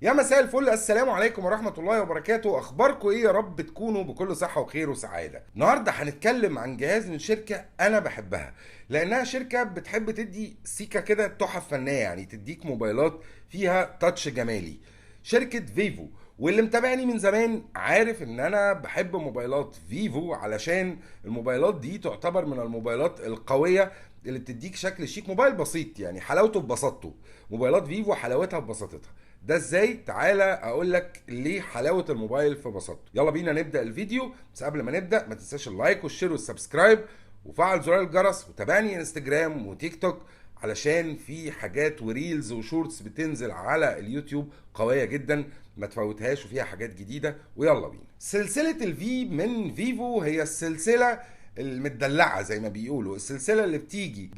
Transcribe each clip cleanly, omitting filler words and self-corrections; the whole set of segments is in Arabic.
يا مساء الفل، السلام عليكم ورحمة الله وبركاته. أخباركم إيه؟ يا رب تكونوا بكل صحة وخير وسعادة. النهاردة هنتكلم عن جهاز من شركة أنا بحبها، لأنها شركة بتحب تدي سيكا كده تحف فنية، يعني تديك موبايلات فيها تاتش جمالي. شركة فيفو، واللي متابعني من زمان عارف ان انا بحب موبايلات فيفو علشان الموبايلات دي تعتبر من الموبايلات القوية اللي بتديك شكل شيك. موبايل بسيط، يعني حلاوته ببساطته. موبايلات فيفو حلاوتها ببساطتها. ده ازاي؟ تعالى اقول لك ليه حلاوه الموبايل في بساطته. يلا بينا نبدا الفيديو، بس قبل ما نبدا ما تنساش اللايك والشير والسبسكرايب وفعل زرار الجرس، وتابعني انستجرام وتيك توك علشان في حاجات وريلز وشورتس بتنزل على اليوتيوب قويه جدا، ما تفوتهاش وفيها حاجات جديده. ويلا بينا. سلسله الفي من فيفو هي السلسله المدلعه زي ما بيقولوا، السلسله اللي بتيجي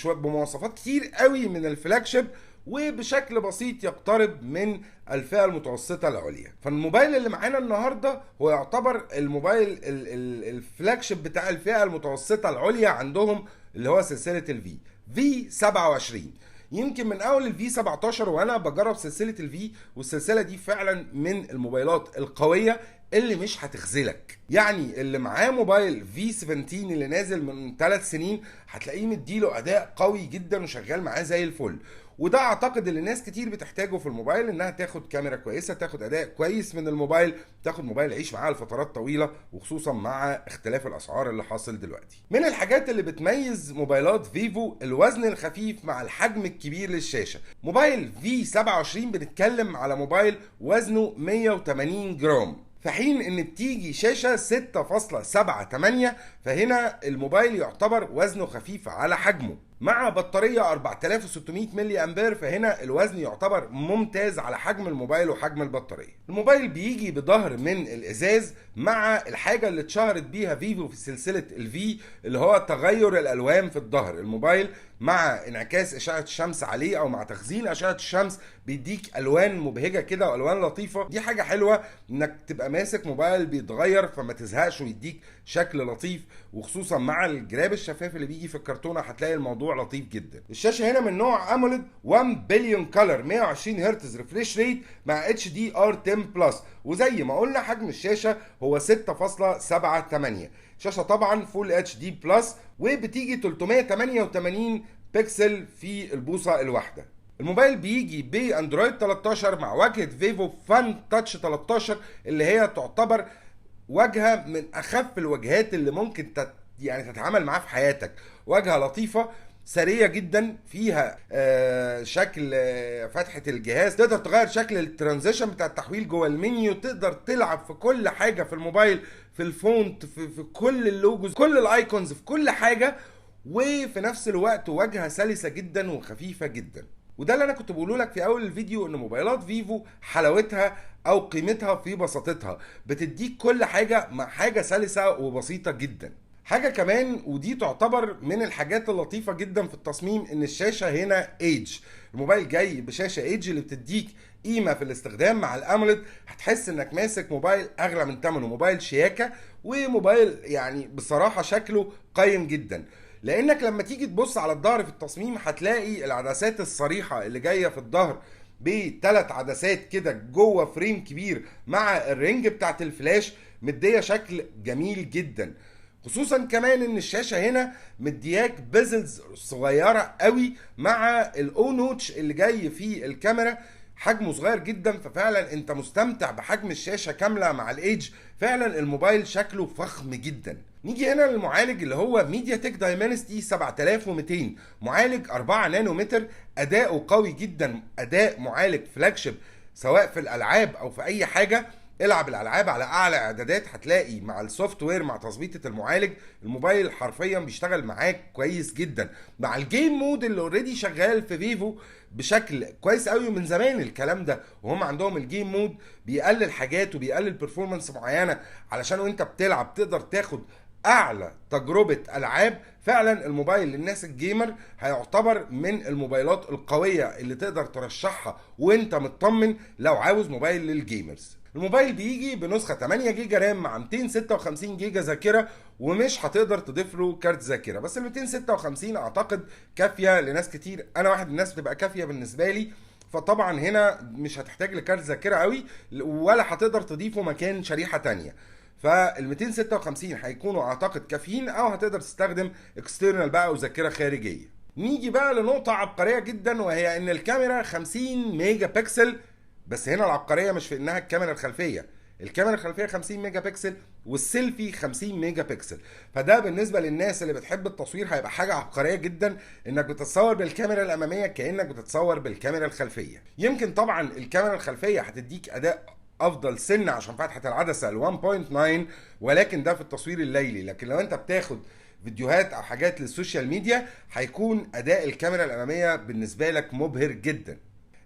بمواصفات كتير قوي من الفلاج شيب، وبشكل بسيط يقترب من الفئة المتوسطة العليا. فالموبايل اللي معانا النهاردة هو يعتبر الموبايل الفلاج شيب بتاع الفئة المتوسطة العليا عندهم، اللي هو سلسلة في 27. يمكن من اول الفي 17 وانا بجرب سلسله الفي، والسلسله دي فعلا من الموبايلات القويه اللي مش هتخذلك. يعني اللي معاه موبايل في 17 اللي نازل من 3 سنين هتلاقيه مديله اداء قوي جدا وشغال معاه زي الفل. وده اعتقد اللي ناس كتير بتحتاجه في الموبايل، انها تاخد كاميرا كويسه، تاخد اداء كويس من الموبايل، تاخد موبايل يعيش معاها لفترات طويله، وخصوصا مع اختلاف الاسعار اللي حاصل دلوقتي. من الحاجات اللي بتميز موبايلات فيفو الوزن الخفيف مع الحجم الكبير للشاشه. موبايل في 27 بنتكلم على موبايل وزنه 180 جرام، في حين ان بتيجي شاشه 6.78، فهنا الموبايل يعتبر وزنه خفيف على حجمه. مع بطاريه 4600 ملي امبير، فهنا الوزن يعتبر ممتاز على حجم الموبايل وحجم البطاريه. الموبايل بيجي بظهر من الازاز، مع الحاجه اللي اتشهرت بيها فيفو في سلسله الفي، اللي هو تغير الالوان في الظهر. الموبايل مع انعكاس اشعه الشمس عليه او مع تخزين اشعه الشمس بيديك الوان مبهجه كده والوان لطيفه. دي حاجه حلوه انك تبقى ماسك موبايل بيتغير فما تزهقش ويديك شكل لطيف، وخصوصا مع الجراب الشفاف اللي بيجي في الكرتونه هتلاقي الموضوع لطيف جدا. الشاشه هنا من نوع اموليد 1 بليون كلر، 120 هرتز ريفريش ريت مع اتش دي ار 10 بلس، وزي ما قلنا حجم الشاشه هو 6.78. شاشه طبعا فول اتش دي بلس، وبتيجي 388 بكسل في البوصه الواحده. الموبايل بيجي باندرويد 13 مع واجهه فيفو فان تاتش 13، اللي هي تعتبر واجهه من اخف الواجهات اللي ممكن يعني تتعامل معاها في حياتك. واجهه لطيفه سريع جدا، فيها شكل فتحه الجهاز، تقدر تغير شكل الترانزيشن بتاع التحويل جوه المنيو، تقدر تلعب في كل حاجه في الموبايل، في الفونت، في كل اللوجوز، كل الايكونز، في كل حاجه. وفي نفس الوقت واجهه سلسه جدا وخفيفه جدا. وده اللي انا كنت بقوله لك في اول الفيديو، ان موبايلات فيفو حلاوتها او قيمتها في بساطتها، بتديك كل حاجه مع حاجه سلسه وبسيطه جدا. حاجه كمان ودي تعتبر من الحاجات اللطيفه جدا في التصميم، ان الشاشه هنا ايدج. الموبايل جاي بشاشه ايدج اللي بتديك قيمه في الاستخدام. مع الاموليد هتحس انك ماسك موبايل اغلى من ثمنه، موبايل شياكه، وموبايل يعني بصراحه شكله قيم جدا. لانك لما تيجي تبص على الظهر في التصميم هتلاقي العدسات الصريحه اللي جايه في الظهر بثلاث عدسات كده جوه فريم كبير، مع الرنج بتاعت الفلاش، مديه شكل جميل جدا. خصوصا كمان ان الشاشه هنا مدياك بيزلز صغيره قوي، مع الاو نوتش اللي جاي في الكاميرا حجمه صغير جدا، ففعلا انت مستمتع بحجم الشاشه كامله مع الايدج. فعلا الموبايل شكله فخم جدا. نيجي هنا للمعالج اللي هو ميديا تك دايمنستي 7200، معالج 4 نانومتر، اداؤه قوي جدا، اداء معالج فلاج شيب سواء في الالعاب او في اي حاجه. العب الالعاب على اعلى اعدادات، هتلاقي مع السوفت وير مع تظبيطه المعالج الموبايل حرفيا بيشتغل معاك كويس جدا. مع الجيم مود اللي اوريدي شغال في فيفو بشكل كويس قوي من زمان الكلام ده، وهم عندهم الجيم مود بيقلل حاجات وبيقلل بيرفورمانس معينه علشان وانت بتلعب تقدر تاخد اعلى تجربه العاب. فعلا الموبايل للناس الجيمر هيعتبر من الموبايلات القويه اللي تقدر ترشحها وانت مطمن لو عاوز موبايل للجيمرز. الموبايل بيجي بنسخه 8 جيجا رام مع 256 جيجا ذاكره، ومش هتقدر تضيف له كارت ذاكره، بس ال 256 اعتقد كافيه لناس كتير. انا واحد من الناس بتبقى كافيه بالنسبه لي فطبعا هنا مش هتحتاج لكارت ذاكره قوي ولا هتقدر تضيفه مكان شريحه تانية. فال 256 هيكونوا اعتقد كافيين، او هتقدر تستخدم اكسترنال بقى او ذاكره خارجيه. نيجي بقى لنقطه عبقريه جدا، وهي ان الكاميرا 50 ميجا بكسل. بس هنا العبقريه مش في انها الكاميرا الخلفيه، الكاميرا الخلفيه 50 ميجا بكسل والسيلفي 50 ميجا بكسل. فده بالنسبه للناس اللي بتحب التصوير هيبقى حاجه عبقريه جدا، انك بتتصور بالكاميرا الاماميه كانك بتتصور بالكاميرا الخلفيه. يمكن طبعا الكاميرا الخلفيه هتديك اداء افضل سنه عشان فتحه العدسه ال 1.9، ولكن ده في التصوير الليلي. لكن لو انت بتاخد فيديوهات او حاجات للسوشيال ميديا هيكون اداء الكاميرا الاماميه بالنسبه لك مبهر جدا.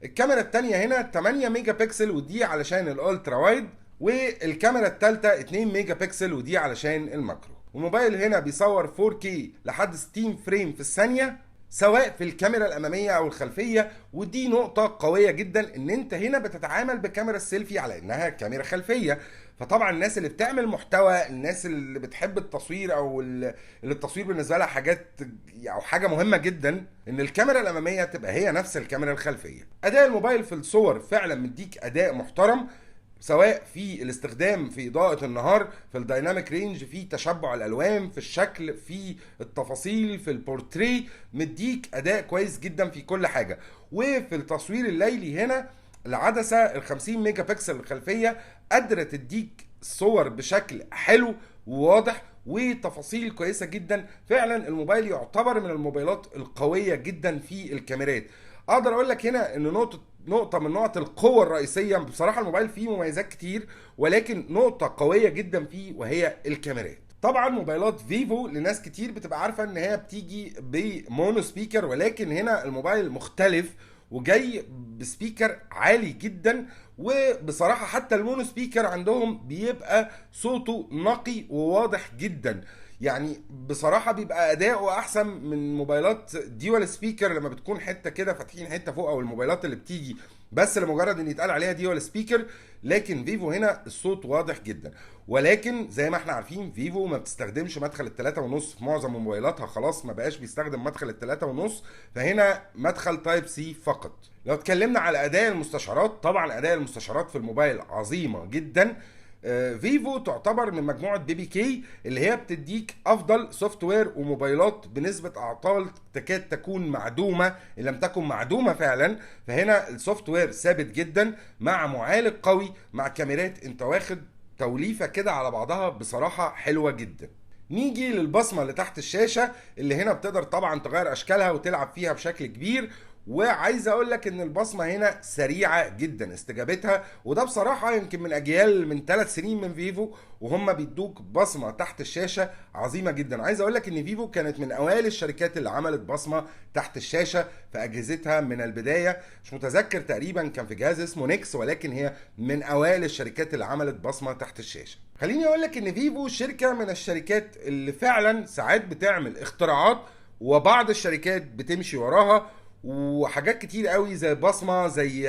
الكاميرا الثانيه هنا 8 ميجا بكسل ودي علشان الالترا وايد، والكاميرا الثالثه 2 ميجا بكسل ودي علشان الماكرو. والموبايل هنا بيصور 4K لحد 60 فريم في الثانيه سواء في الكاميرا الاماميه او الخلفيه. ودي نقطه قويه جدا، ان انت هنا بتتعامل بكاميرا السيلفي على انها كاميرا خلفيه. فطبعا الناس اللي بتعمل محتوى، الناس اللي بتحب التصوير او اللي التصوير بالنسبه لها حاجات او حاجه مهمه جدا، ان الكاميرا الاماميه تبقى هي نفس الكاميرا الخلفيه. اداء الموبايل في الصور فعلا مديك اداء محترم، سواء في الاستخدام في اضاءة النهار، في الدايناميك رينج، في تشبع الالوان، في الشكل، في التفاصيل، في البورتري، مديك اداء كويس جدا في كل حاجة. وفي التصوير الليلي هنا العدسة ال 50 ميجا بكسل الخلفية قادرة تديك صور بشكل حلو وواضح وتفاصيل كويسة جدا. فعلا الموبايل يعتبر من الموبايلات القوية جدا في الكاميرات. اقدر اقول لك هنا ان نقطة من نقط القوة الرئيسية، بصراحة الموبايل فيه مميزات كتير ولكن نقطة قوية جدا فيه وهي الكاميرات. طبعا موبايلات فيفو لناس كتير بتبقى عارفة ان هي بتيجي بمونو سبيكر، ولكن هنا الموبايل مختلف وجاي بسبيكر عالي جدا. وبصراحة حتى المونو سبيكر عندهم بيبقى صوته نقي وواضح جدا، يعني بصراحة بيبقى أداؤه أحسن من موبايلات ديوال سبيكر لما بتكون حتة كده فاتحين حتة فوق، أو الموبايلات اللي بتيجي بس لمجرد ان يتقال عليها ديوال سبيكر. لكن فيفو هنا الصوت واضح جدا، ولكن زي ما احنا عارفين فيفو ما بتستخدمش مدخل التلاتة ونص في معظم موبايلاتها، خلاص ما بقاش بيستخدم مدخل التلاتة ونص، فهنا مدخل تايب سي فقط. لو اتكلمنا على اداء المستشعرات، طبعا اداء المستشعرات في الموبايل عظيمة جدا. فيفو تعتبر من مجموعه بي بي كي اللي هي بتديك افضل سوفت وير وموبايلات بنسبه اعطال تكاد تكون معدومه ان لم تكن معدومه فعلا. فهنا السوفت وير ثابت جدا مع معالج قوي مع كاميرات انت واخد توليفه كده على بعضها بصراحه حلوه جدا. نيجي للبصمه اللي تحت الشاشه اللي هنا بتقدر طبعا تغير اشكالها وتلعب فيها بشكل كبير. وعايز اقول لك ان البصمه هنا سريعه جدا استجابتها، وده بصراحه يمكن من اجيال من 3 سنين من فيفو وهم بيدوك بصمه تحت الشاشه عظيمه جدا. عايز اقول لك ان فيفو كانت من اوائل الشركات اللي عملت بصمه تحت الشاشه في اجهزتها من البدايه. مش متذكر، تقريبا كان في جهاز اسمه نيكس، ولكن هي من اوائل الشركات اللي عملت بصمه تحت الشاشه. خليني اقول لك ان فيفو شركه من الشركات اللي فعلا ساعات بتعمل اختراعات وبعض الشركات بتمشي وراها، وحاجات كتير قوي زي بصمه، زي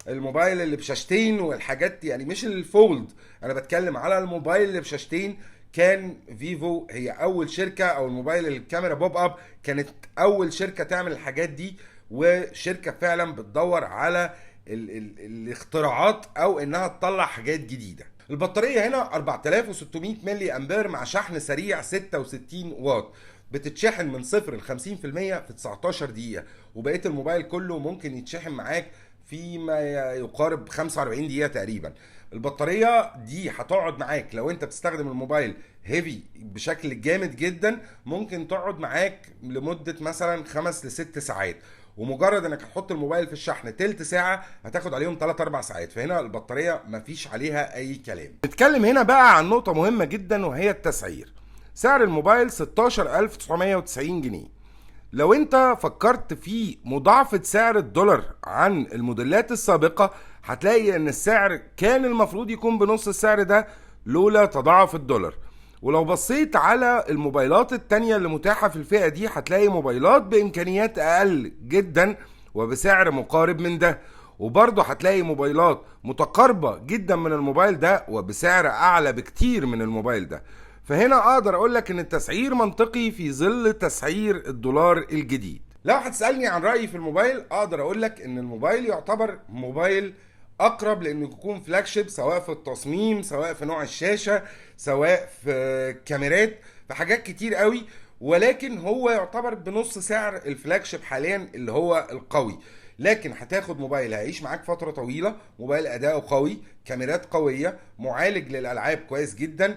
الموبايل اللي بشاشتين والحاجات، يعني مش الفولد، انا بتكلم على الموبايل اللي بشاشتين. كان فيفو هي اول شركه، او الموبايل الكاميرا بوب اب كانت اول شركه تعمل الحاجات دي، وشركه فعلا بتدور على الاختراعات او انها تطلع حاجات جديده. البطاريه هنا 4600 ملي امبير مع شحن سريع 66 واط، بتتشحن من 0 ل 50% في 19 دقيقة، وبقية الموبايل كله ممكن يتشحن معاك فيما يقارب 45 دقيقة تقريبا. البطارية دي هتقعد معاك لو انت بتستخدم الموبايل هيفي بشكل جامد جدا، ممكن تقعد معاك لمدة مثلا 5 ل 6 ساعات، ومجرد انك هتحط الموبايل في الشحن تلت ساعة هتاخد عليهم 3-4 ساعات. فهنا البطارية مفيش عليها اي كلام. نتكلم هنا بقى عن نقطة مهمة جدا وهي التسعير. سعر الموبايل 16990 جنيه. لو انت فكرت في مضاعفة سعر الدولار عن الموديلات السابقة هتلاقي ان السعر كان المفروض يكون بنص السعر ده لولا تضاعف الدولار. ولو بصيت على الموبايلات التانية اللي متاحة في الفئة دي هتلاقي موبايلات بإمكانيات أقل جدا وبسعر مقارب من ده، وبرضه هتلاقي موبايلات متقاربة جدا من الموبايل ده وبسعر أعلى بكتير من الموبايل ده. فهنا اقدر اقول لك ان التسعير منطقي في ظل تسعير الدولار الجديد. لو هتسالني عن رايي في الموبايل، اقدر اقول لك ان الموبايل يعتبر موبايل اقرب لانه يكون فلاج شيب، سواء في التصميم، سواء في نوع الشاشه، سواء في الكاميرات، في حاجات كتير قوي. ولكن هو يعتبر بنص سعر الفلاج شيب حاليا اللي هو القوي. لكن هتاخد موبايل هيعيش معاك فتره طويله، موبايل اداؤه قوي، كاميرات قويه، معالج للالعاب كويس جدا.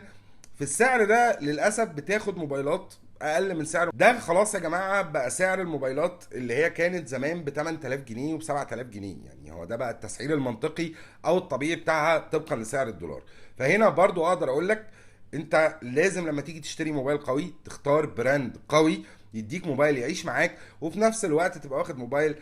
في السعر ده للاسف بتاخد موبايلات اقل من سعره ده. خلاص يا جماعه، بقى سعر الموبايلات اللي هي كانت زمان ب 8000 جنيه وب 7000 جنيه، يعني هو ده بقى التسعير المنطقي او الطبيعي بتاعها طبقا لسعر الدولار. فهنا برضو اقدر اقول لك انت لازم لما تيجي تشتري موبايل قوي تختار براند قوي يديك موبايل يعيش معاك، وفي نفس الوقت تبقى واخد موبايل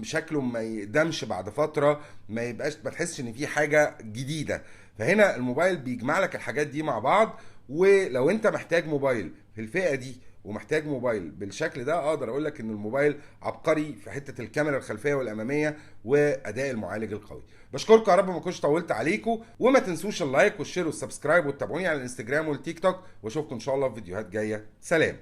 شكله ما يقدمش بعد فتره، ما تحسش ان في حاجه جديده. فهنا الموبايل بيجمع لك الحاجات دي مع بعض. ولو انت محتاج موبايل في الفئه دي ومحتاج موبايل بالشكل ده، اقدر اقول لك ان الموبايل عبقري في حته الكاميرا الخلفيه والاماميه واداء المعالج القوي. بشكركم، يا رب ما كنتش طولت عليكم، وما تنسوش اللايك والشير والسبسكرايب وتتابعوني على الانستجرام والتيك توك، واشوفكم ان شاء الله في فيديوهات جايه. سلام.